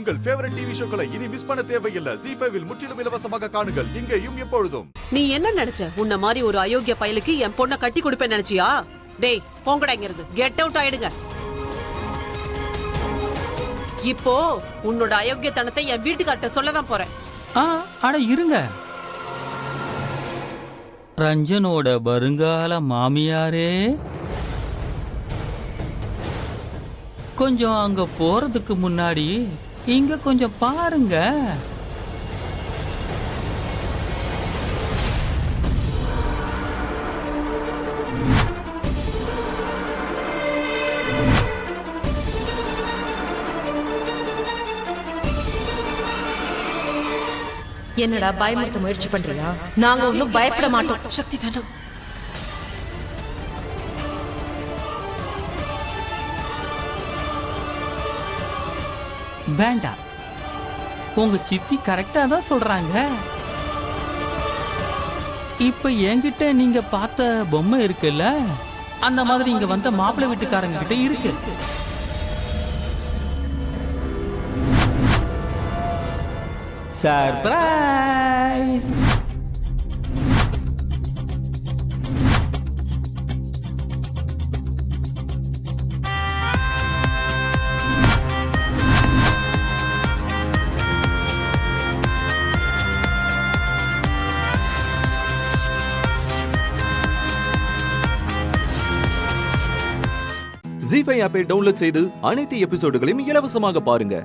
உங்கள் favourite TV ஷோக்களை இனி miss பண்ண தேவையில்லை. ZEE5 இல் முற்றிலும் இலவசமாக காணுங்கள், இங்கேயும் எப்பொழுதும். நீ என்ன நினைச்ச? உன்ன மாதிரி ஒரு அயோக்கிய பயலுக்கு என் பொண்ணை கட்டி கொடுப்பேன் நினைச்சியா? டேய் போங்கடா இங்க இருந்து, கெட் அவுட் ஆயிடுங்க. இப்போ உன்னோட அயோக்கியத்தனத்தை என் வீட்டுக்கார்ட்ட சொல்லதான் போறேன். அட இருங்க, ரஞ்சனோட வருங்கால மாமியாரே, கொஞ்சம் அங்க போறதுக்கு முன்னாடி இங்க கொஞ்சம் பாருங்க. என்னடா பயமுறுத்த முயற்சி பண்றியா? நாங்க ஒன்னும் பயப்பட மாட்டோம். சக்தி வேண்டாம். வேண்டாம், உங்க சித்தி கரெக்டா தான் சொல்றாங்க. இப்ப என்கிட்ட நீங்க பார்த்த பொம்மை இருக்குல்ல, அந்த மாதிரி இங்க வந்த மாப்பிள்ளை வீட்டுக்காரங்க கிட்ட இருக்கு. சர்ப்ரைஸ்! ZEE5 ஆப்பை டவுன்லோட் செய்து அனைத்து எபிசோடுகளையும் இலவசமாக பாருங்க.